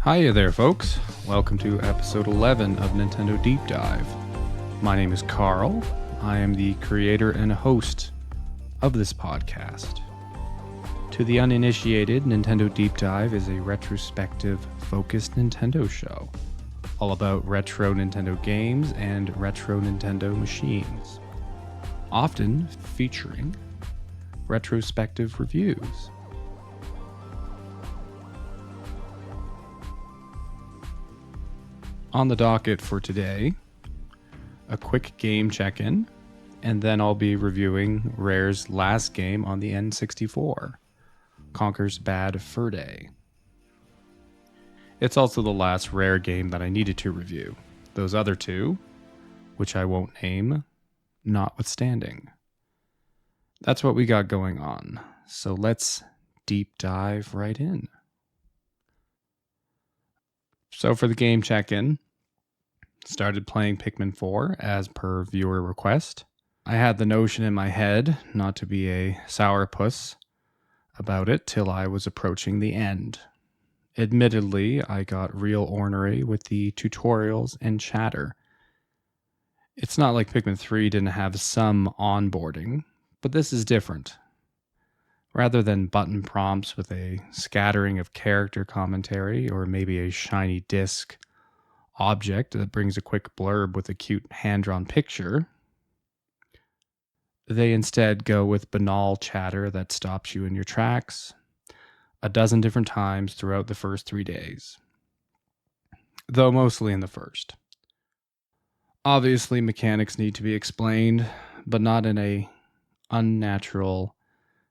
Hiya there, folks. Welcome to episode 11 of Nintendo Deep Dive. My name is Carl. I am the creator and host of this podcast. To the uninitiated, Nintendo Deep Dive is a retrospective-focused Nintendo show, all about retro Nintendo games and retro Nintendo machines, often featuring retrospective reviews. On the docket for today, a quick game check-in, and then I'll be reviewing Rare's last game on the N64, Conker's Bad Fur Day. It's also the last Rare game that I needed to review. Those other two, which I won't name, notwithstanding. That's what we got going on, so let's deep dive right in. So for the game check-in, started playing Pikmin 4 as per viewer request. I had the notion in my head not to be a sourpuss about it till I was approaching the end. Admittedly, I got real ornery with the tutorials and chatter. It's not like Pikmin 3 didn't have some onboarding, but this is different. Rather than button prompts with a scattering of character commentary or maybe a shiny disc object that brings a quick blurb with a cute hand-drawn picture, they instead go with banal chatter that stops you in your tracks a dozen different times throughout the first 3 days, though mostly in the first. Obviously, mechanics need to be explained, but not in a unnatural,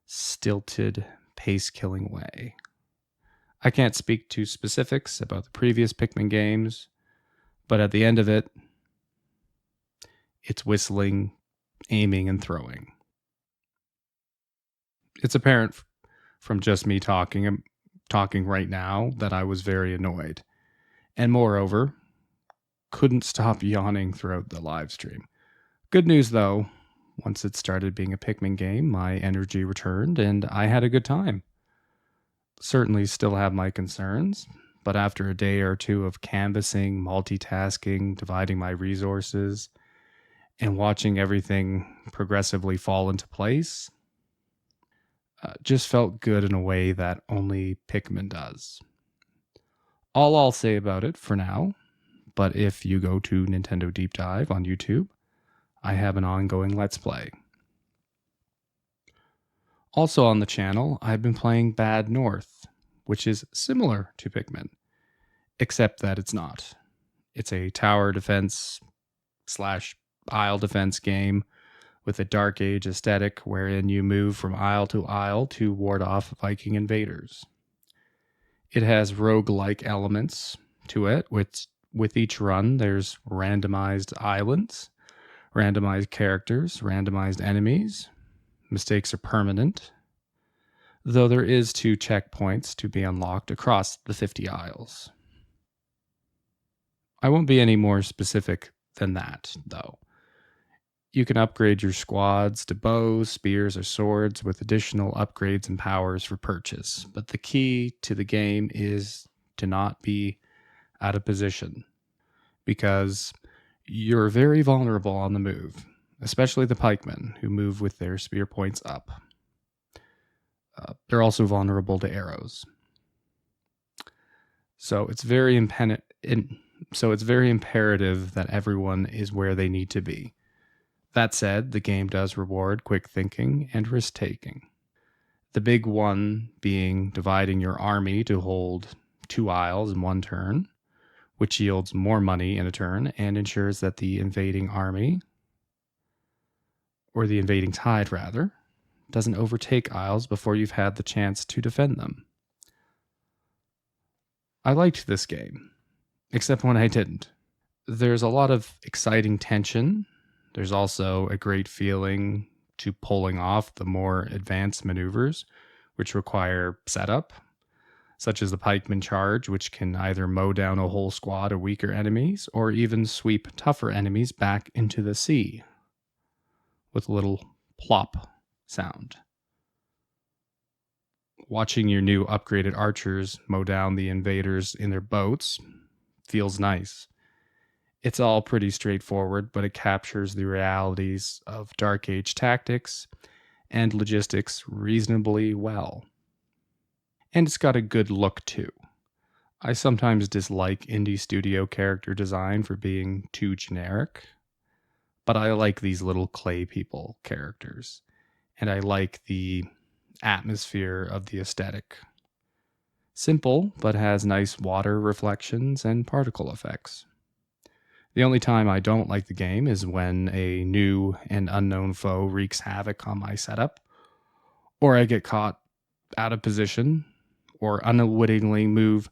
stilted, pace-killing way. I can't speak to specifics about the previous Pikmin games, but at the end of it, it's whistling, aiming, and throwing. It's apparent from just me talking right now that I was very annoyed, and moreover, couldn't stop yawning throughout the live stream. Good news though, once it started being a Pikmin game, my energy returned and I had a good time. Certainly still have my concerns, but after a day or two of canvassing, multitasking, dividing my resources, and watching everything progressively fall into place, just felt good in a way that only Pikmin does. All I'll say about it for now, but if you go to Nintendo Deep Dive on YouTube, I have an ongoing Let's Play. Also on the channel, I've been playing Bad North, which is similar to Pikmin, except that it's not. It's a tower defense / aisle defense game with a Dark Age aesthetic wherein you move from aisle to aisle to ward off Viking invaders. It has roguelike elements to it. With each run, there's randomized islands, randomized characters, randomized enemies. Mistakes are permanent, though there is 2 checkpoints to be unlocked across the 50 aisles. I won't be any more specific than that, though. You can upgrade your squads to bows, spears, or swords with additional upgrades and powers for purchase, but the key to the game is to not be out of position, because you're very vulnerable on the move, especially the pikemen, who move with their spear points up. They're also vulnerable to arrows. So it's very imperative that everyone is where they need to be. That said, the game does reward quick thinking and risk-taking. The big one being dividing your army to hold 2 aisles in one turn, which yields more money in a turn and ensures that the invading army, or the invading tide rather, doesn't overtake aisles before you've had the chance to defend them. I liked this game, except when I didn't. There's a lot of exciting tension. There's also a great feeling to pulling off the more advanced maneuvers, which require setup, such as the Pikmin charge, which can either mow down a whole squad of weaker enemies or even sweep tougher enemies back into the sea with a little plop sound. Watching your new upgraded archers mow down the invaders in their boats feels nice. It's all pretty straightforward, but it captures the realities of Dark Age tactics and logistics reasonably well. And it's got a good look too. I sometimes dislike indie studio character design for being too generic, but I like these little clay people characters, and I like the atmosphere of the aesthetic. Simple, but has nice water reflections and particle effects. The only time I don't like the game is when a new and unknown foe wreaks havoc on my setup, or I get caught out of position, or unwittingly move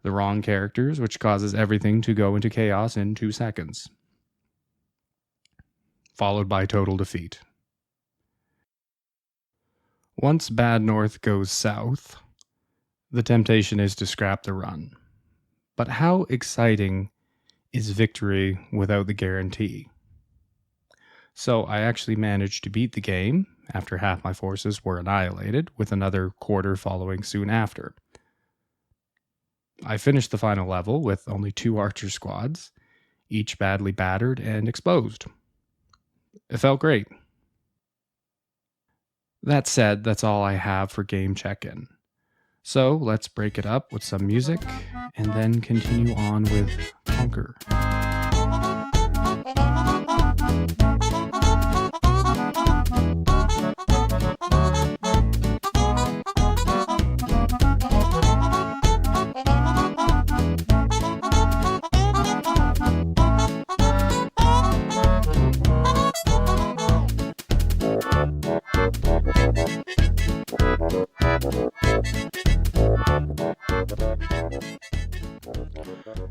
the wrong characters, which causes everything to go into chaos in 2 seconds, followed by total defeat. Once Bad North goes south, the temptation is to scrap the run. But how exciting is victory without the guarantee? So I actually managed to beat the game after half my forces were annihilated, with another quarter following soon after. I finished the final level with only 2 archer squads, each badly battered and exposed. It felt great. That said, that's all I have for game check-in. So let's break it up with some music and then continue on with Conker.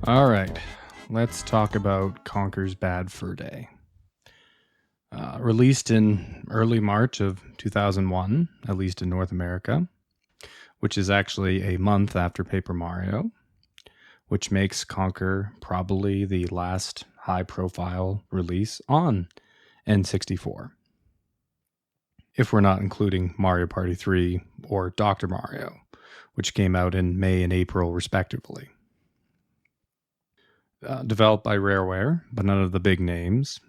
All right, let's talk about Conker's Bad Fur Day. Released in early March of 2001, at least in North America, which is actually a month after Paper Mario, which makes Conker probably the last high-profile release on N64, if we're not including Mario Party 3 or Dr. Mario, which came out in May and April respectively. Developed by Rareware, but none of the big names,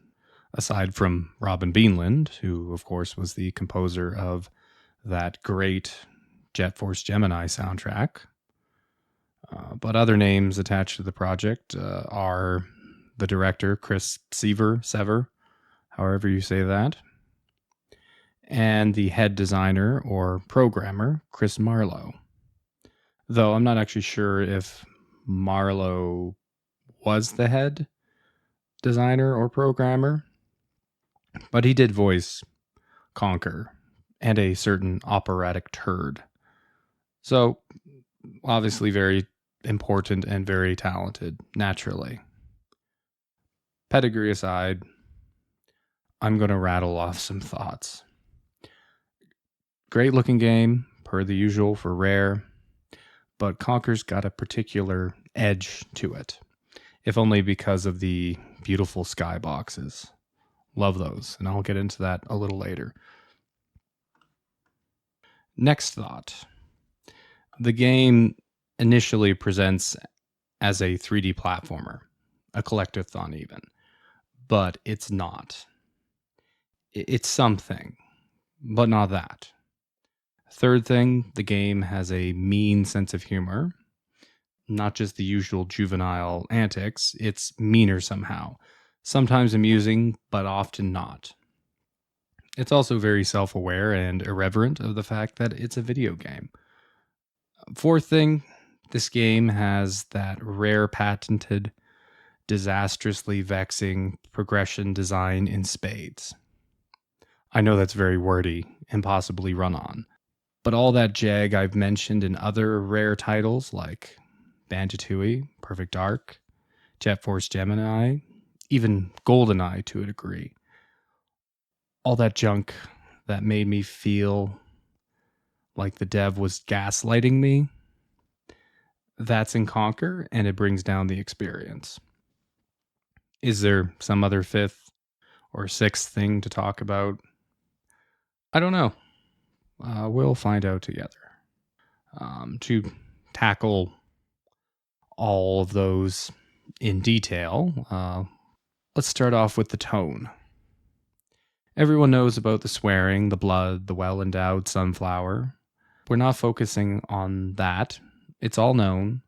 aside from Robin Beanland, who, of course, was the composer of that great Jet Force Gemini soundtrack. But other names attached to the project are the director, Chris Sever, however you say that, and the head designer or programmer, Chris Marlowe. Though I'm not actually sure if Marlowe was the head designer or programmer, but he did voice Conker and a certain operatic turd. So, obviously very important and very talented, naturally. Pedigree aside, I'm going to rattle off some thoughts. Great looking game, per the usual for Rare, but Conker's got a particular edge to it, if only because of the beautiful skyboxes. Love those, and I'll get into that a little later. Next thought. The game initially presents as a 3D platformer, a collectathon even, but it's not. It's something, but not that. Third thing, the game has a mean sense of humor, not just the usual juvenile antics, it's meaner somehow. Sometimes amusing, but often not. It's also very self-aware and irreverent of the fact that it's a video game. Fourth thing, this game has that rare patented, disastrously vexing progression design in spades. I know that's very wordy and possibly run on, but all that jag I've mentioned in other rare titles like Banjo-Tooie, Perfect Dark, Jet Force Gemini, even GoldenEye to a degree. All that junk that made me feel like the dev was gaslighting me, that's in Conker, and it brings down the experience. Is there some other fifth or sixth thing to talk about? I don't know. We'll find out together. To tackle all of those in detail, let's start off with the tone. Everyone knows about the swearing, the blood, the well-endowed sunflower. We're not focusing on that. It's all known.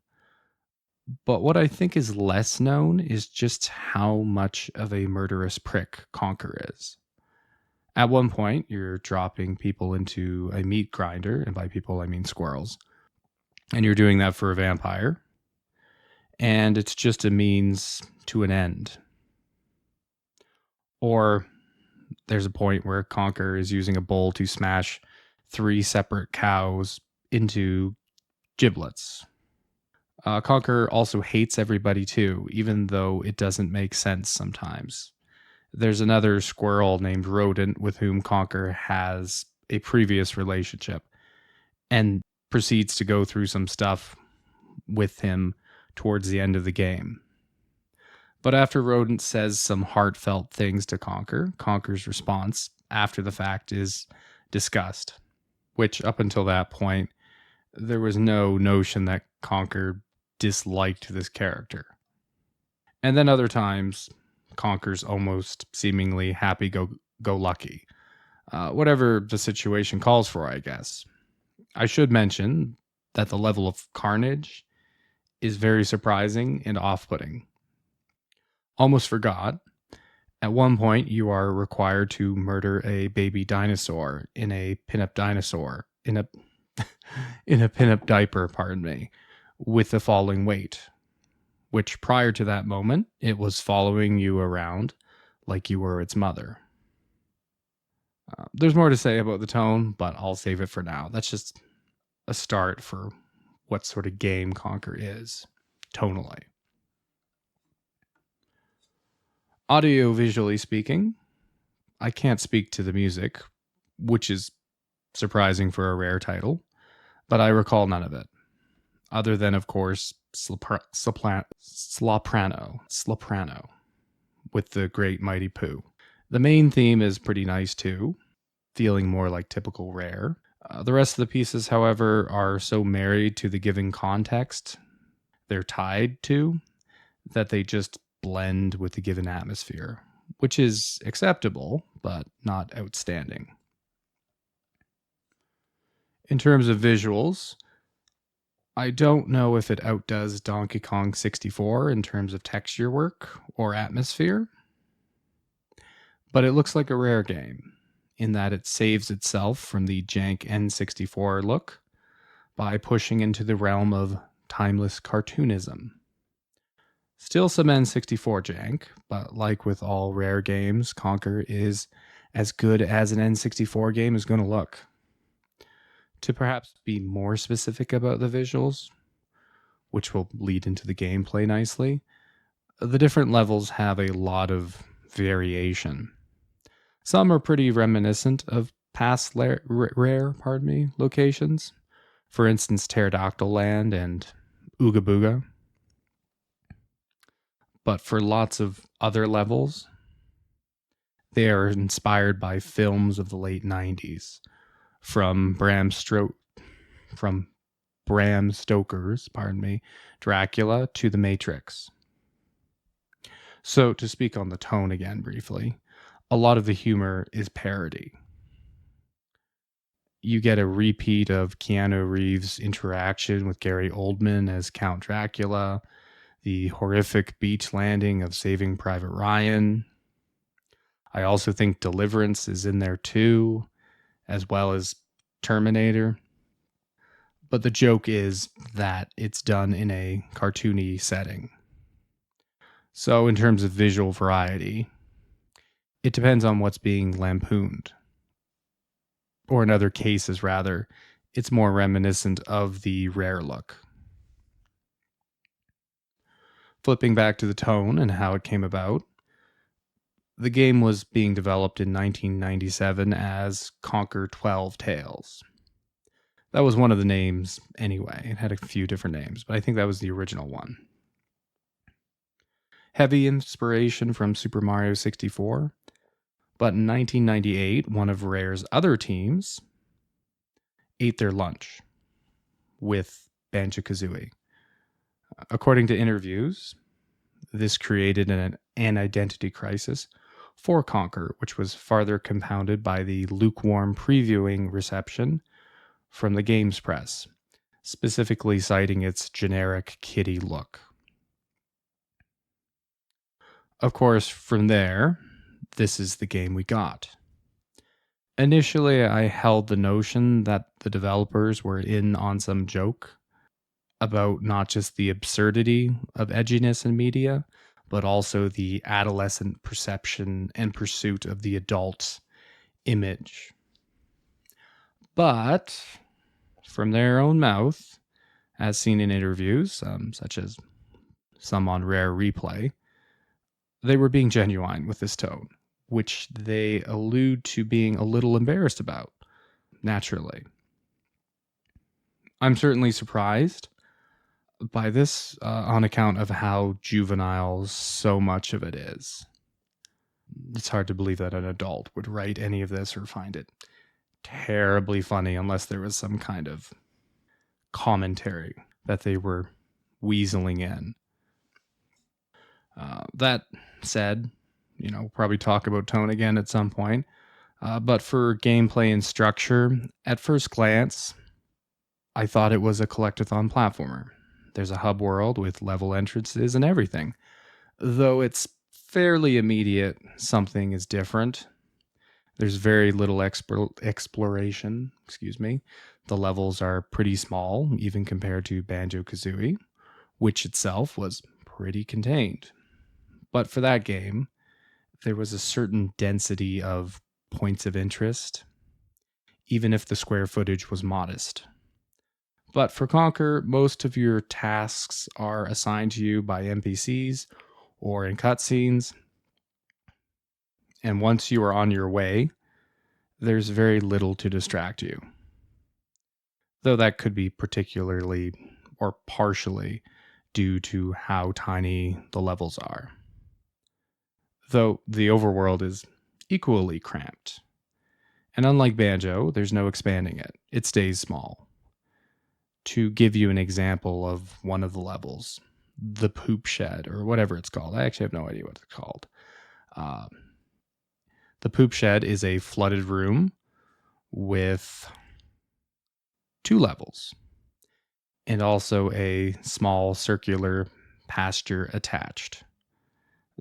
But what I think is less known is just how much of a murderous prick Conker is. At one point, you're dropping people into a meat grinder, and by people I mean squirrels, and you're doing that for a vampire, and it's just a means to an end. Or there's a point where Conker is using a bowl to smash 3 separate cows into giblets. Conker also hates everybody too, even though it doesn't make sense sometimes. There's another squirrel named Rodent with whom Conker has a previous relationship and proceeds to go through some stuff with him towards the end of the game. But after Rodent says some heartfelt things to Conker, Conker's response after the fact is disgust, which up until that point, there was no notion that Conker disliked this character. And then other times, Conker's almost seemingly happy-go-lucky. Whatever the situation calls for, I guess. I should mention that the level of carnage is very surprising and off-putting. Almost forgot, at one point you are required to murder a baby dinosaur in a pinup diaper, with a falling weight, which prior to that moment, it was following you around like you were its mother. There's more to say about the tone, but I'll save it for now. That's just a start for what sort of game Conker is, tonally. Audio-visually speaking, I can't speak to the music, which is surprising for a rare title, but I recall none of it. Other than, of course, Slaprano with the great Mighty Pooh. The main theme is pretty nice too, feeling more like typical Rare. The rest of the pieces, however, are so married to the given context they're tied to that they just blend with the given atmosphere, which is acceptable, but not outstanding. In terms of visuals, I don't know if it outdoes Donkey Kong 64 in terms of texture work or atmosphere, but it looks like a Rare game in that it saves itself from the jank N64 look by pushing into the realm of timeless cartoonism. Still some N64 jank, but like with all Rare games, Conker is as good as an N64 game is going to look. To perhaps be more specific about the visuals, which will lead into the gameplay nicely, the different levels have a lot of variation. Some are pretty reminiscent of past Rare locations. For instance, Pterodactyl Land and Ooga Booga. But for lots of other levels, they are inspired by films of the late 90s, from Bram Stoker's, Dracula to The Matrix. So to speak on the tone again briefly, a lot of the humor is parody. You get a repeat of Keanu Reeves' interaction with Gary Oldman as Count Dracula, the horrific beach landing of Saving Private Ryan. I also think Deliverance is in there too, as well as Terminator. But the joke is that it's done in a cartoony setting. So in terms of visual variety, it depends on what's being lampooned. Or in other cases, rather, it's more reminiscent of the Rare look. Flipping back to the tone and how it came about, the game was being developed in 1997 as Conker 12 Tales. That was one of the names anyway. It had a few different names, but I think that was the original one. Heavy inspiration from Super Mario 64, but in 1998, one of Rare's other teams ate their lunch. with Banjo-Kazooie. According to interviews, this created an identity crisis for Conker, which was farther compounded by the lukewarm previewing reception from the games press, specifically citing its generic kiddie look. Of course, from there, this is the game we got. Initially, I held the notion that the developers were in on some joke about not just the absurdity of edginess in media, but also the adolescent perception and pursuit of the adult image. But from their own mouth, as seen in interviews, such as some on Rare Replay, they were being genuine with this tone, which they allude to being a little embarrassed about, naturally. I'm certainly surprised by this on account of how juvenile so much of it is. It's hard to believe that an adult would write any of this or find it terribly funny unless there was some kind of commentary that they were weaseling in. That said, we'll probably talk about tone again at some point. But for gameplay and structure, at first glance, I thought it was a collectathon platformer. There's a hub world with level entrances and everything. Though it's fairly immediate, something is different. There's very little exploration. The levels are pretty small, even compared to Banjo-Kazooie, which itself was pretty contained. But for that game, there was a certain density of points of interest, even if the square footage was modest. But for Conker, most of your tasks are assigned to you by NPCs or in cutscenes. And once you are on your way, there's very little to distract you. Though that could be particularly or partially due to how tiny the levels are. Though the overworld is equally cramped. And unlike Banjo, there's no expanding it. It stays small. To give you an example of one of the levels, the poop shed, or whatever it's called. I actually have no idea what it's called. The poop shed is a flooded room with 2 levels and also a small circular pasture attached.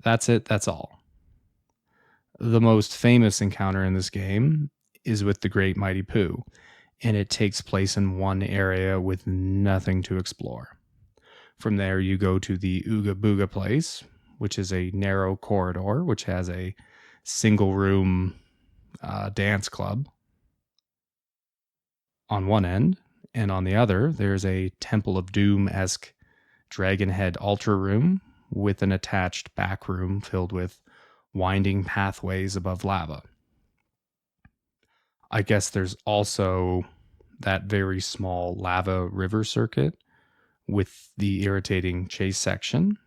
That's it. That's all. The most famous encounter in this game is with the Great Mighty Pooh, and it takes place in one area with nothing to explore. From there, you go to the Ooga Booga place, which is a narrow corridor, which has a single room dance club on one end, and on the other, there's a Temple of Doom-esque dragon head altar room with an attached back room filled with winding pathways above lava. I guess there's also that very small lava river circuit with the irritating chase section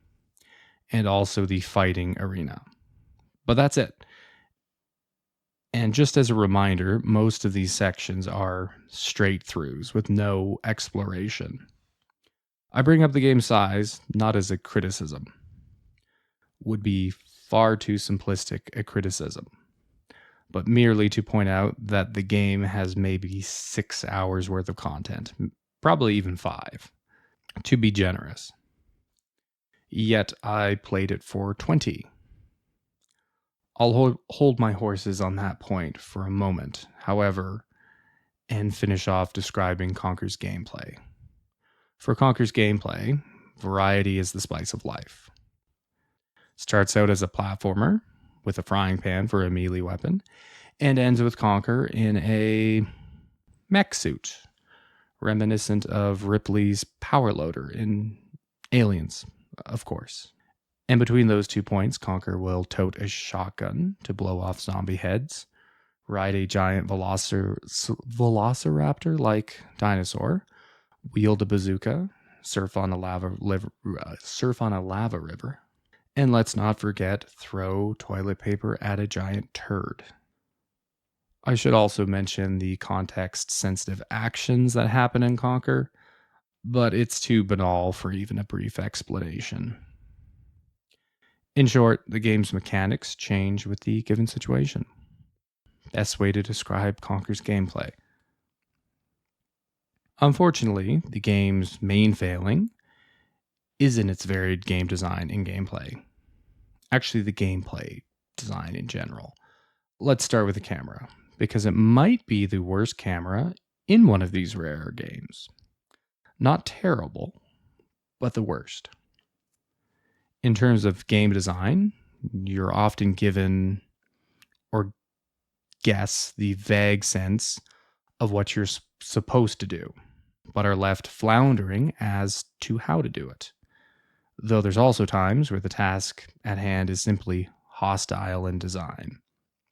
and also the fighting arena. But that's it. And just as a reminder, most of these sections are straight throughs with no exploration. I bring up the game size not as a criticism. Would be far too simplistic a criticism, but merely to point out that the game has maybe 6 hours worth of content, probably even 5, to be generous. Yet I played it for 20. I'll hold my horses on that point for a moment, however, and finish off describing Conker's gameplay. For Conker's gameplay, variety is the spice of life. Starts out as a platformer with a frying pan for a melee weapon, and ends with Conker in a mech suit, reminiscent of Ripley's power loader in Aliens, of course. And between those 2 points, Conker will tote a shotgun to blow off zombie heads, ride a giant velociraptor-like dinosaur, wield a bazooka, surf on a lava river, and let's not forget, throw toilet paper at a giant turd. I should also mention the context-sensitive actions that happen in Conker. but it's too banal for even a brief explanation. In short, the game's mechanics change with the given situation. Best way to describe Conker's gameplay. Unfortunately, the game's main failing is in its varied game design and gameplay. Actually, the gameplay design in general. Let's start with the camera, because it might be the worst camera in one of these rare games. Not terrible, but the worst. In terms of game design, you're often given or guess the vague sense of what you're supposed to do, but are left floundering as to how to do it. Though there's also times where the task at hand is simply hostile in design,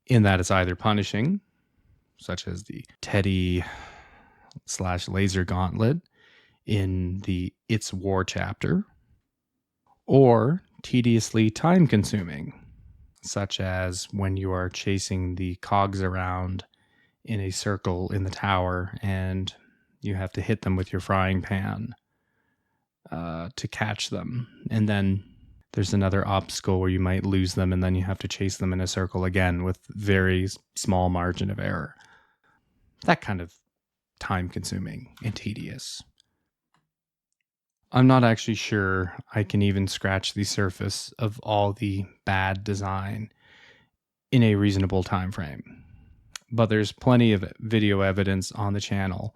in that it's either punishing, such as the Teddy/laser gauntlet in the It's War chapter, or tediously time-consuming, such as when you are chasing the cogs around in a circle in the tower and you have to hit them with your frying pan to catch them. And then there's another obstacle where you might lose them and then you have to chase them in a circle again with very small margin of error. That kind of time-consuming and tedious. I'm not actually sure I can even scratch the surface of all the bad design in a reasonable time frame. But there's plenty of video evidence on the channel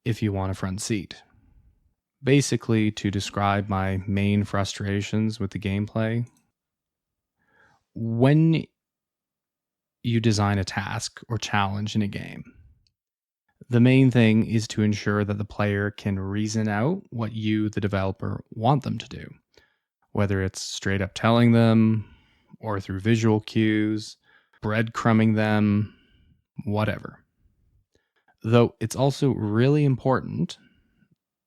if you want a front seat. Basically, to describe my main frustrations with the gameplay, when you design a task or challenge in a game, the main thing is to ensure that the player can reason out what you, the developer, want them to do. Whether it's straight up telling them, or through visual cues, breadcrumbing them, whatever. Though it's also really important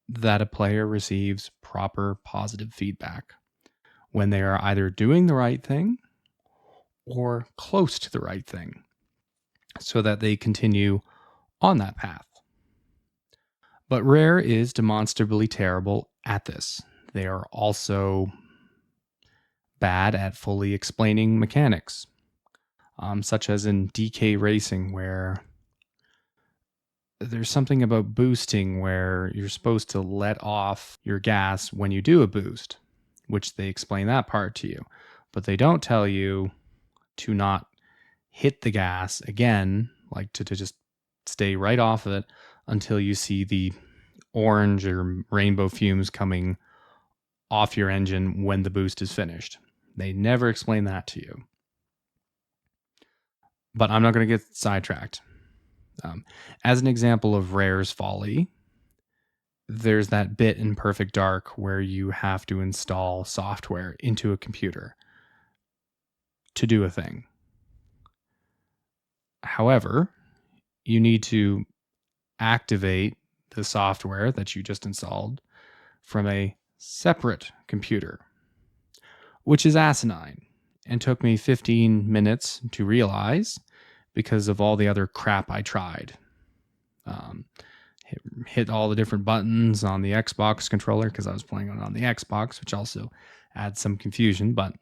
that a player receives proper positive feedback when they are either doing the right thing or close to the right thing, so that they continue on that path. But Rare is demonstrably terrible at this. They are also bad at fully explaining mechanics, such as in DK Racing, where there's something about boosting where you're supposed to let off your gas when you do a boost, which they explain that part to you. But they don't tell you to not hit the gas again, like to just stay right off of it until you see the orange or rainbow fumes coming off your engine when the boost is finished. They never explain that to you. But I'm not going to get sidetracked. As an example of Rare's folly, there's that bit in Perfect Dark where you have to install software into a computer to do a thing. However, you need to activate the software that you just installed from a separate computer, which is asinine and took me 15 minutes to realize because of all the other crap I tried. Hit all the different buttons on the Xbox controller because I was playing it on the Xbox, which also adds some confusion. But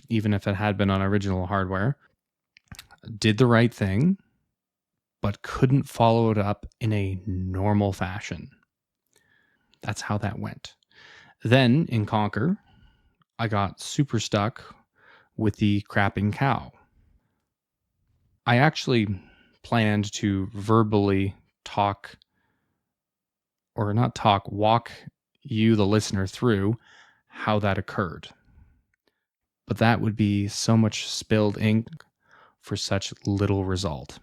even if it had been on original hardware, did the right thing, but couldn't follow it up in a normal fashion. That's how that went. Then in Conker, I got super stuck with the crapping cow. I actually planned to verbally walk you, the listener, through how that occurred. But that would be so much spilled ink for such little result.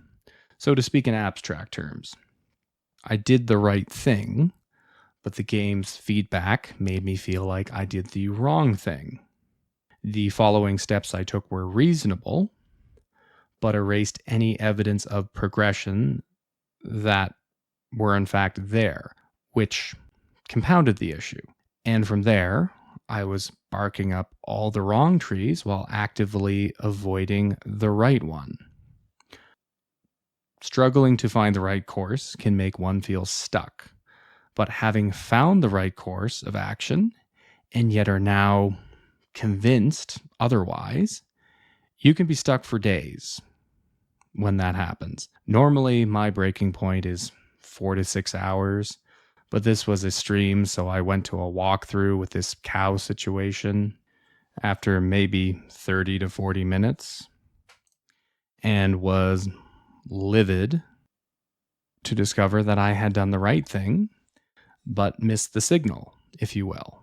So to speak in abstract terms, I did the right thing, but the game's feedback made me feel like I did the wrong thing. The following steps I took were reasonable, but erased any evidence of progression that were in fact there, which compounded the issue. And from there, I was barking up all the wrong trees while actively avoiding the right one. Struggling to find the right course can make one feel stuck, But having found the right course of action and yet are now convinced otherwise, you can be stuck for days when that happens. Normally, my breaking point is 4 to 6 hours, but this was a stream, so I went to a walkthrough with this cow situation after maybe 30 to 40 minutes and was livid to discover that I had done the right thing, but missed the signal, if you will.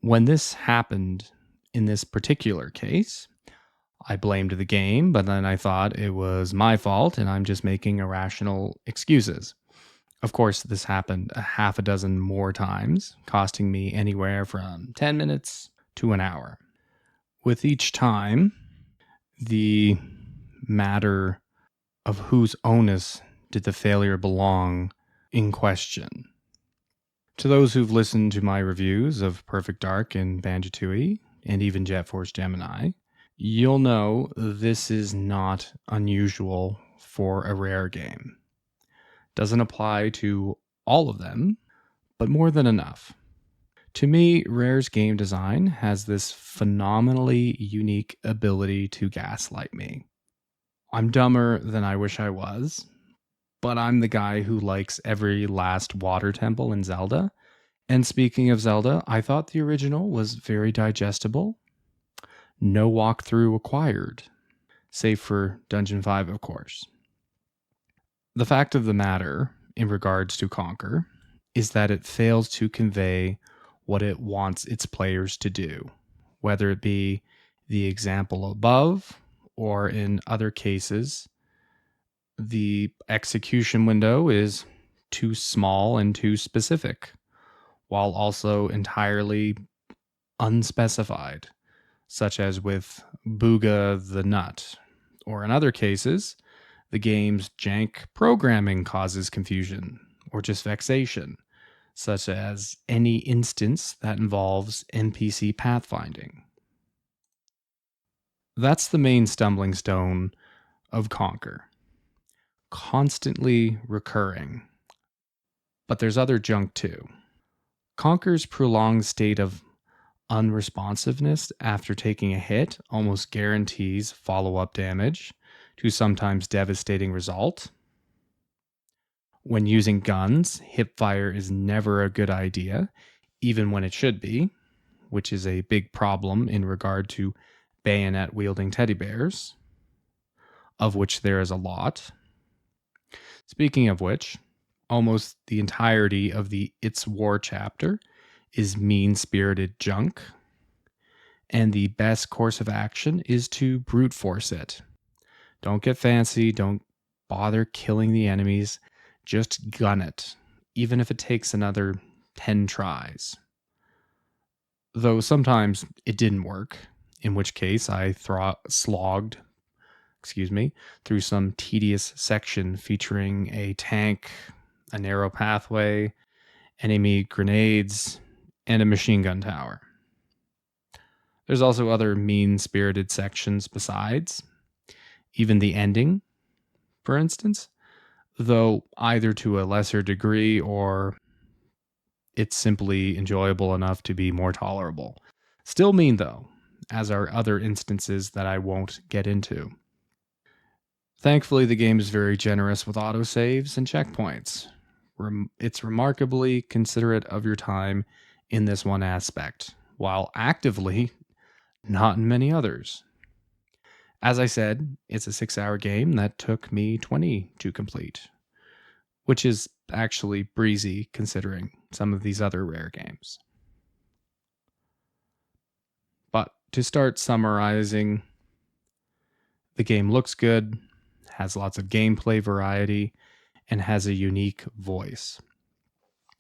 When this happened in this particular case, I blamed the game, but then I thought it was my fault and I'm just making irrational excuses. Of course, this happened a half a dozen more times, costing me anywhere from 10 minutes to an hour. With each time, the matter of whose onus did the failure belong in question. To those who've listened to my reviews of Perfect Dark and Banjo-Tooie, and even Jet Force Gemini, you'll know this is not unusual for a Rare game. Doesn't apply to all of them, but more than enough. To me, Rare's game design has this phenomenally unique ability to gaslight me. I'm dumber than I wish I was, but I'm the guy who likes every last water temple in Zelda. And speaking of Zelda, I thought the original was very digestible. No walkthrough required, save for Dungeon 5, of course. The fact of the matter in regards to Conker is that it fails to convey what it wants its players to do, whether it be the example above or in other cases, the execution window is too small and too specific, while also entirely unspecified, such as with Booga the Nut, or in other cases, the game's jank programming causes confusion or just vexation, such as any instance that involves NPC pathfinding. That's the main stumbling stone of Conker. Constantly recurring. But there's other junk too. Conker's prolonged state of unresponsiveness after taking a hit almost guarantees follow-up damage to sometimes devastating result. When using guns, hipfire is never a good idea, even when it should be, which is a big problem in regard to bayonet-wielding teddy bears, of which there is a lot. Speaking of which, almost the entirety of the It's War chapter is mean-spirited junk, and the best course of action is to brute force it. Don't get fancy, don't bother killing the enemies, just gun it, even if it takes another 10 tries. Though sometimes it didn't work, in which case I slogged through some tedious section featuring a tank, a narrow pathway, enemy grenades, and a machine gun tower. There's also other mean-spirited sections besides, even the ending, for instance, though either to a lesser degree or it's simply enjoyable enough to be more tolerable. Still mean though, as are other instances that I won't get into. Thankfully, the game is very generous with autosaves and checkpoints. It's remarkably considerate of your time in this one aspect, while actively not in many others. As I said, it's a 6-hour game that took me 20 to complete, which is actually breezy considering some of these other Rare games. But to start summarizing, the game looks good, has lots of gameplay variety, and has a unique voice.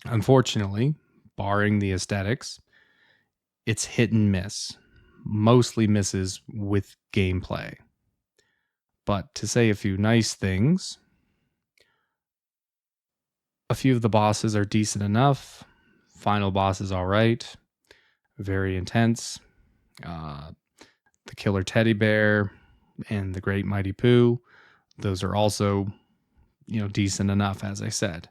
Unfortunately, barring the aesthetics, it's hit and miss. Mostly misses with gameplay. But to say a few nice things, a few of the bosses are decent enough. Final boss is all right. Very intense. The killer teddy bear and the great mighty Pooh, those are also, decent enough, as I said.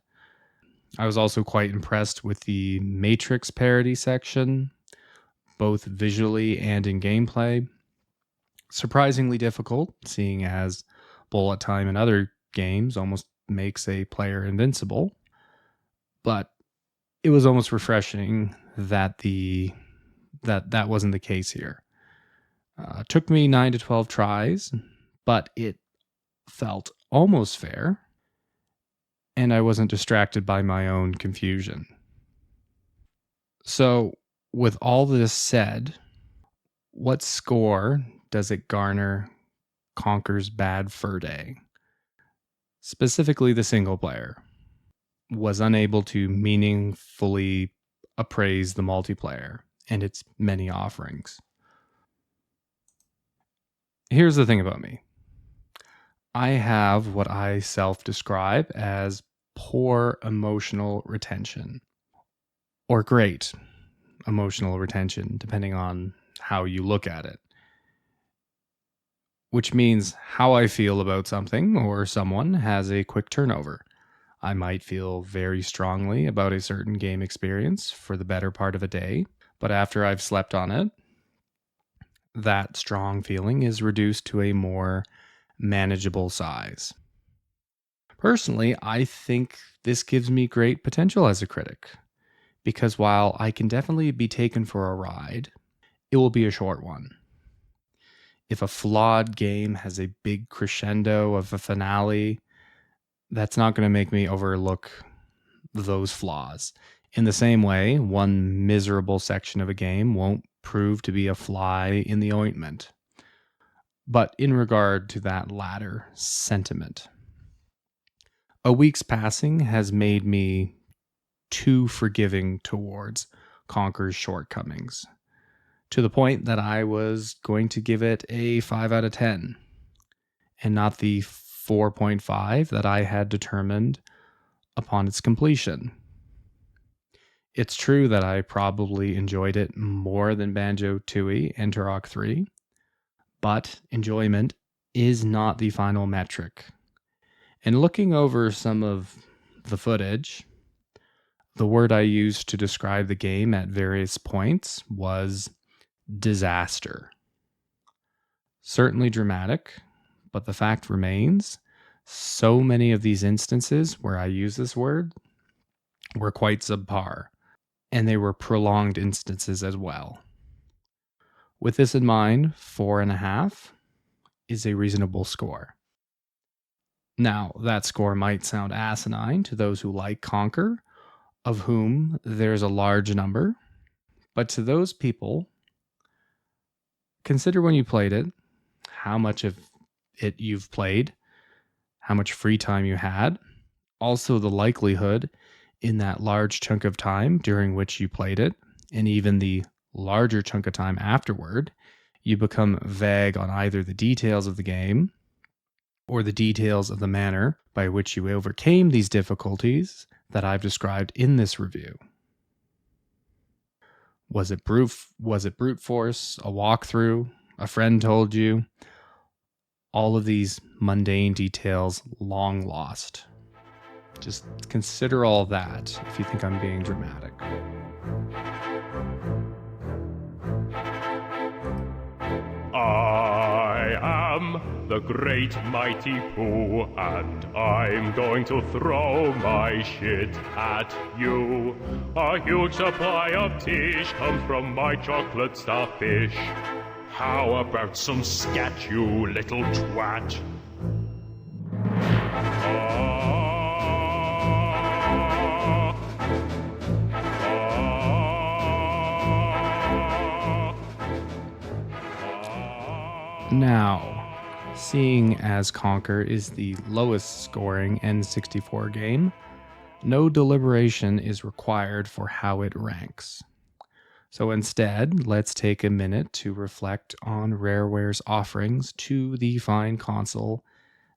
I was also quite impressed with the Matrix parody section, both visually and in gameplay. Surprisingly difficult, seeing as bullet time in other games almost makes a player invincible. But it was almost refreshing that that wasn't the case here. Took me 9 to 12 tries, but it felt almost fair, and I wasn't distracted by my own confusion. So, with all this said, what score does it garner Conker's Bad Fur Day? Specifically, the single player was unable to meaningfully appraise the multiplayer and its many offerings. Here's the thing about me. I have what I self-describe as poor emotional retention, or great emotional retention, depending on how you look at it. Which means how I feel about something or someone has a quick turnover. I might feel very strongly about a certain game experience for the better part of a day, but after I've slept on it, that strong feeling is reduced to a more manageable size. Personally, I think this gives me great potential as a critic, because while I can definitely be taken for a ride, it will be a short one. If a flawed game has a big crescendo of a finale, that's not going to make me overlook those flaws. In the same way, one miserable section of a game won't prove to be a fly in the ointment. But in regard to that latter sentiment, a week's passing has made me too forgiving towards Conker's shortcomings, to the point that I was going to give it a 5 out of 10, and not the 4.5 that I had determined upon its completion. It's true that I probably enjoyed it more than Banjo-Tooie and Turok 3, but enjoyment is not the final metric. And looking over some of the footage, the word I used to describe the game at various points was disaster. Certainly dramatic, but the fact remains, so many of these instances where I use this word were quite subpar, and they were prolonged instances as well. With this in mind, 4.5 is a reasonable score. Now, that score might sound asinine to those who like Conker, of whom there's a large number, but to those people, consider when you played it, how much of it you've played, how much free time you had, also the likelihood in that large chunk of time during which you played it, and even the larger chunk of time afterward, you become vague on either the details of the game or the details of the manner by which you overcame these difficulties that I've described in this review. Was it brute force, a walkthrough, a friend told you? All of these mundane details long lost. Just consider all that if you think I'm being dramatic. I am the great mighty Pooh, and I'm going to throw my shit at you. A huge supply of tish comes from my chocolate starfish. How about some scat, you little twat? Now, seeing as Conker is the lowest scoring N64 game, no deliberation is required for how it ranks. So instead, let's take a minute to reflect on Rareware's offerings to the fine console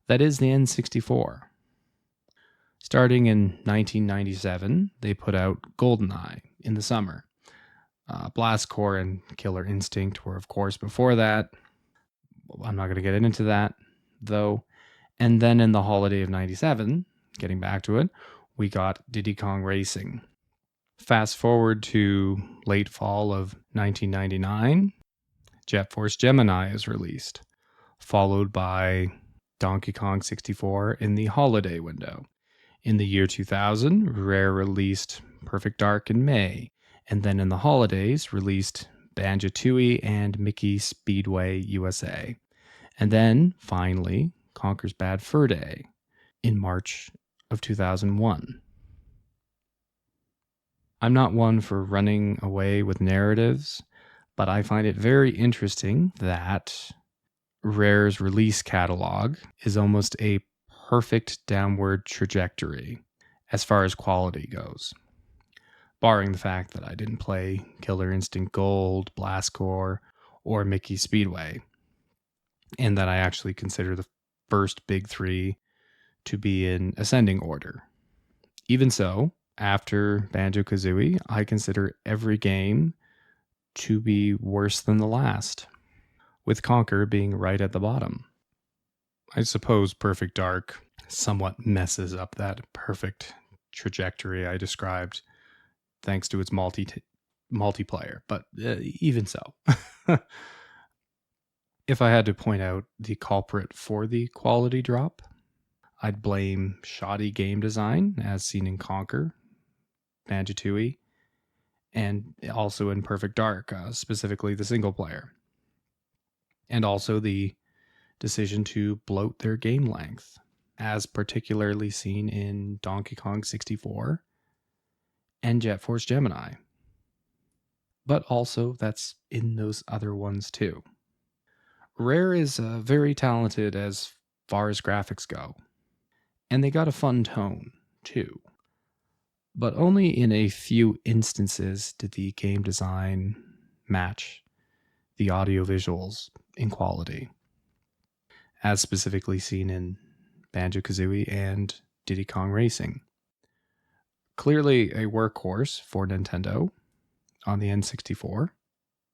that is the N64. Starting in 1997, they put out GoldenEye in the summer. Blast Corps and Killer Instinct were, of course, before that. I'm not going to get into that, though. And then in the holiday of 97, getting back to it, we got Diddy Kong Racing. Fast forward to late fall of 1999, Jet Force Gemini is released, followed by Donkey Kong 64 in the holiday window. In the year 2000, Rare released Perfect Dark in May, and then in the holidays released Banjo-Tooie and Mickey Speedway USA. And then, finally, Conker's Bad Fur Day in March of 2001. I'm not one for running away with narratives, but I find it very interesting that Rare's release catalog is almost a perfect downward trajectory as far as quality goes. Barring the fact that I didn't play Killer Instinct Gold, Blast Corps, or Mickey Speedway, and that I actually consider the first big three to be in ascending order. Even so, after Banjo-Kazooie, I consider every game to be worse than the last, with Conker being right at the bottom. I suppose Perfect Dark somewhat messes up that perfect trajectory I described thanks to its multiplayer, but even so. If I had to point out the culprit for the quality drop, I'd blame shoddy game design as seen in Conker, Banjo-Tooie, and also in Perfect Dark, specifically the single player. And also the decision to bloat their game length, as particularly seen in Donkey Kong 64 and Jet Force Gemini. But also that's in those other ones too. Rare is very talented as far as graphics go, and they got a fun tone too. But only in a few instances did the game design match the audio visuals in quality, as specifically seen in Banjo-Kazooie and Diddy Kong Racing. Clearly a workhorse for Nintendo on the N64,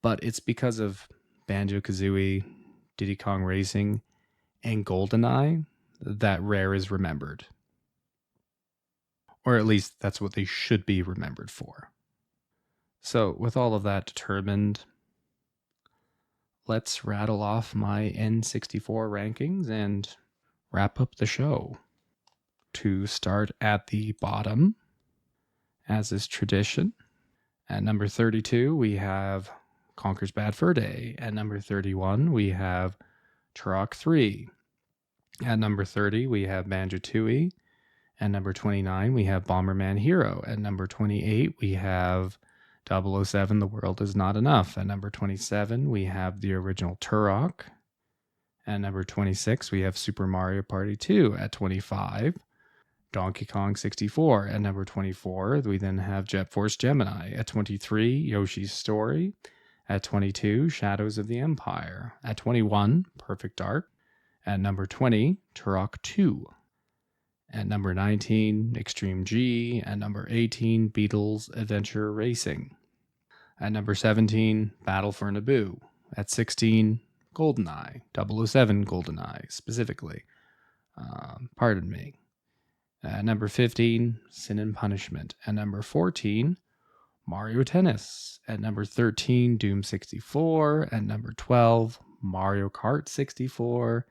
but it's because of Banjo-Kazooie, Diddy Kong Racing, and GoldenEye that Rare is remembered. Or at least that's what they should be remembered for. So with all of that determined, let's rattle off my N64 rankings and wrap up the show. To start at the bottom, as is tradition, at number 32 we have Conker's Bad Fur Day. At number 31 we have Turok 3. At number 30 we have Banjo-Tooie. At number 29 we have Bomberman Hero. At number 28 we have 007 The World Is Not Enough. At number 27 we have the original Turok. At number 26 we have Super Mario Party 2. At 25 Donkey Kong 64. At number 24 we then have Jet Force Gemini. At 23 Yoshi's Story. At 22 Shadows of the Empire. At 21 Perfect Dark. At number 20 Turok 2. At number 19, Extreme G. At number 18, Beatles Adventure Racing. At number 17, Battle for Naboo. At 16, GoldenEye, 007 GoldenEye specifically. Pardon me. At number 15, Sin and Punishment. At number 14, Mario Tennis. At number 13, Doom 64. At number 12, Mario Kart 64.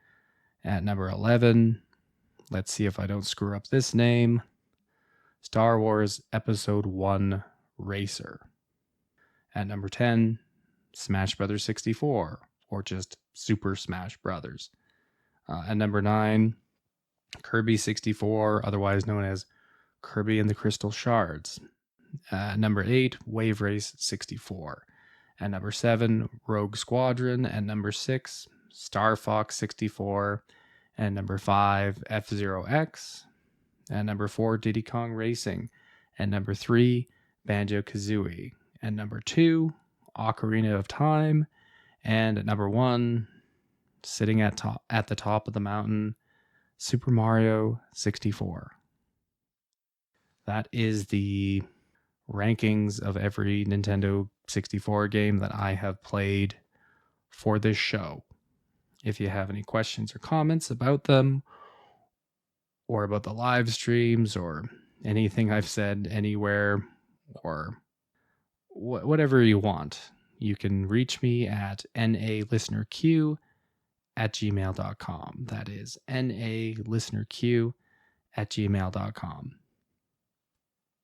At number 11, let's see if I don't screw up this name, Star Wars Episode 1 Racer. At number 10, Smash Brothers 64, or just Super Smash Brothers. At number 9, Kirby 64, otherwise known as Kirby and the Crystal Shards. At number 8, Wave Race 64. At number 7, Rogue Squadron. At number 6, Star Fox 64. At number 5, F-Zero X. At number 4, Diddy Kong Racing. At number 3, Banjo-Kazooie. At number 2, Ocarina of Time. And at number 1, sitting at the top of the mountain, Super Mario 64. That is the rankings of every Nintendo 64 game that I have played for this show. If you have any questions or comments about them, or about the live streams, or anything I've said anywhere, or whatever you want. You can reach me at nalistenerq@gmail.com. That is nalistenerq@gmail.com.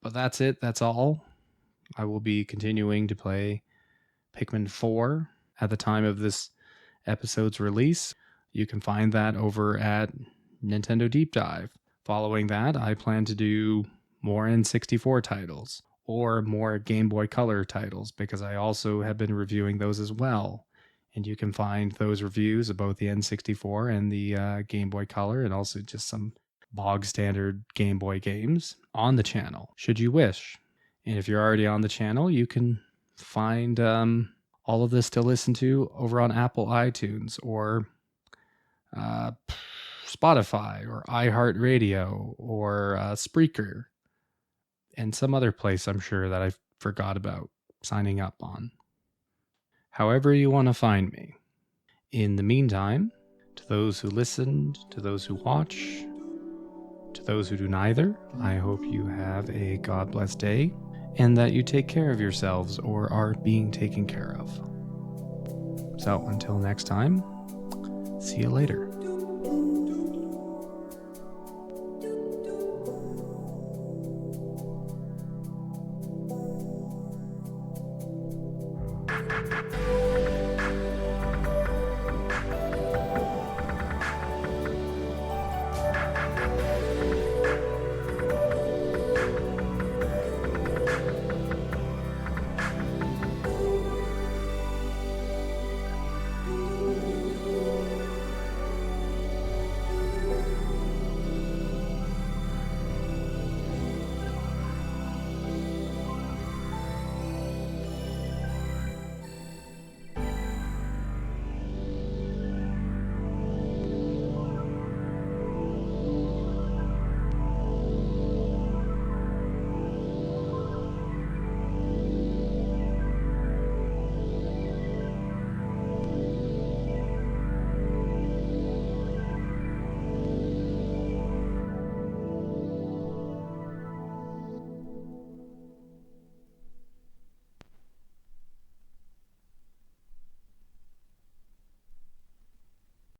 But that's it. That's all. I will be continuing to play Pikmin 4 at the time of this episode's release. You can find that over at Nintendo Deep Dive. Following that, I plan to do more N64 titles or more Game Boy Color titles, because I also have been reviewing those as well. And you can find those reviews of both the N64 and the Game Boy Color, and also just some bog standard Game Boy games on the channel, should you wish. And if you're already on the channel, you can find all of this to listen to over on Apple iTunes or Spotify or iHeartRadio or Spreaker and some other place I'm sure that I forgot about signing up on. However you want to find me. In the meantime, to those who listened, to those who watch, to those who do neither, I hope you have a God bless day and that you take care of yourselves or are being taken care of. So until next time, see you later.